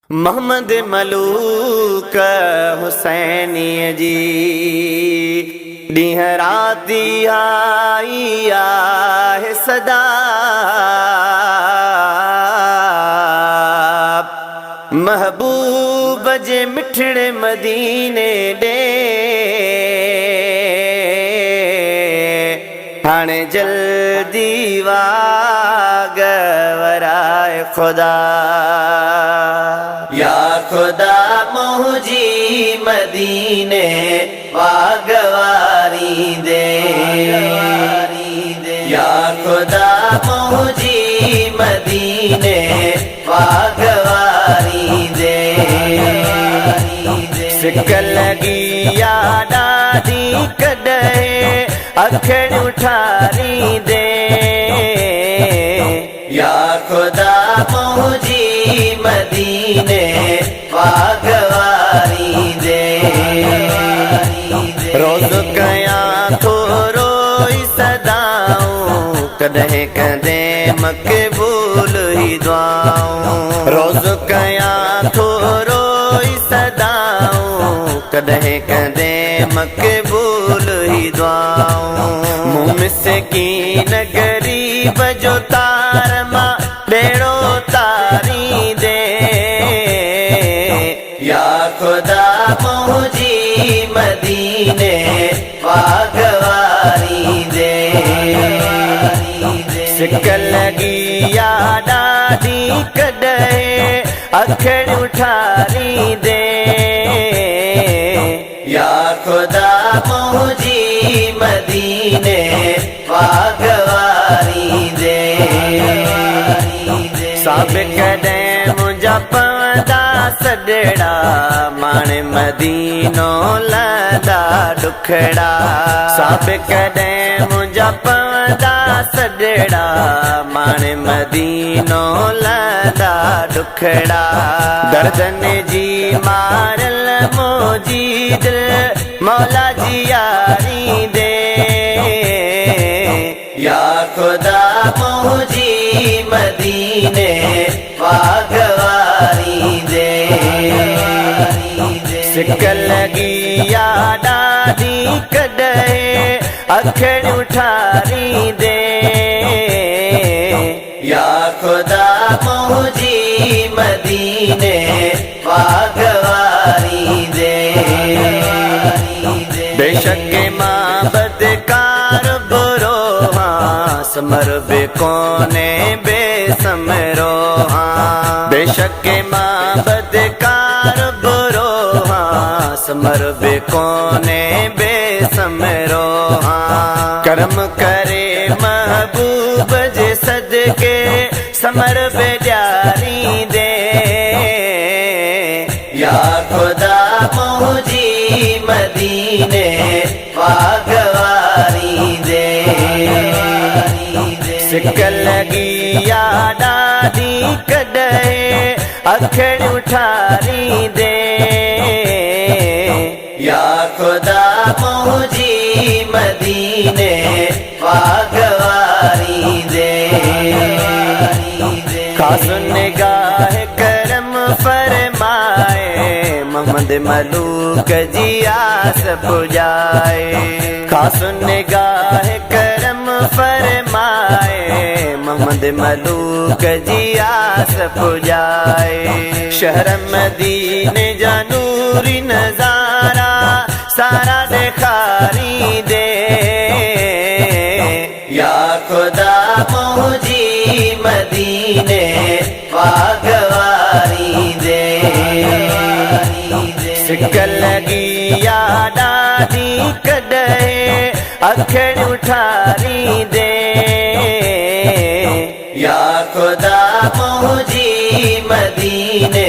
मोहम्मद मलूक हुसैनी जी ॾींहं राति आई आहे सदा। महबूब जे मिठड़े मदीने ॾे हाणे जल्दी वागवराए खुदा। या खुदा मुझी मदीने वागवारी दे। या खुदा मुझी मदीने वागवारी दे। सिक लगी या ॾाढी कॾहिं अखियूं ठारी दे। या खुदा मुझी मदीने वागवारी दे। रोज़ कयां थो रोई सदाऊं कॾहिं कॾहिं मक़बूल ही दुआऊं। रोज़ कयां थो रोई सदाऊं कॾहिं कॾहिं मक़बूल ही दुआऊं। मूं मिसकीन गरीब जो तार मां बेड़ो तारी दे। या खुदा मुझी मदीने वागवारी दे। सिक लगी या ॾाढी कॾहिं अखियूं ठारी दे। या खुदा मुझी मदीने वागवारी दे। साब कॾहिं मुंहिंजा पवंदा सॾड़ा माणे मदीनो लदा ॾुखड़ा। साब कॾहिं मुंहिंजा पवंदा सॾड़ा माणे मदीनो लदा ॾुखड़ा। गर्दन जी मारल मुंहिंजी दिल मौला जी यारी दे। या खुदा मुझी मदीने वागवारी दे। सिक लगी या ॾाढी कॾहिं अखियूं ठारी दे। या खुदा मुझी मदीने वागवारी दे। बेशक मां बदकार बुरो हाँ समर बे कोने बेसमरो हाँ। बेशक मां बदकार बुरो हाँ समर बे कोने बेसमरो हाँ। कर्म करे महबूब जे सदके समर बे ॾियारी दे। या खुदा मुझी मदीने वागवारी दे। सिक लगी या ॾाढी कॾहिं अखियूं ठारी दे। या खुदा मुझी मदीने वागवारी दे। खास निगाह करम फरमाए मोहम्मद मलूक जी आस पुजाए। खास निगाह करम फरमाए मोहम्मद मलूक जी आस पुजाए। शहर मदीने जा नूरी नजारा सारा दिखारी दे। या खुदा मुझी मदीने वागवारी दे। सिक लगी या ॾाढी कॾहिं अखियूं ठारी दे। या खुदा मुझी मदीने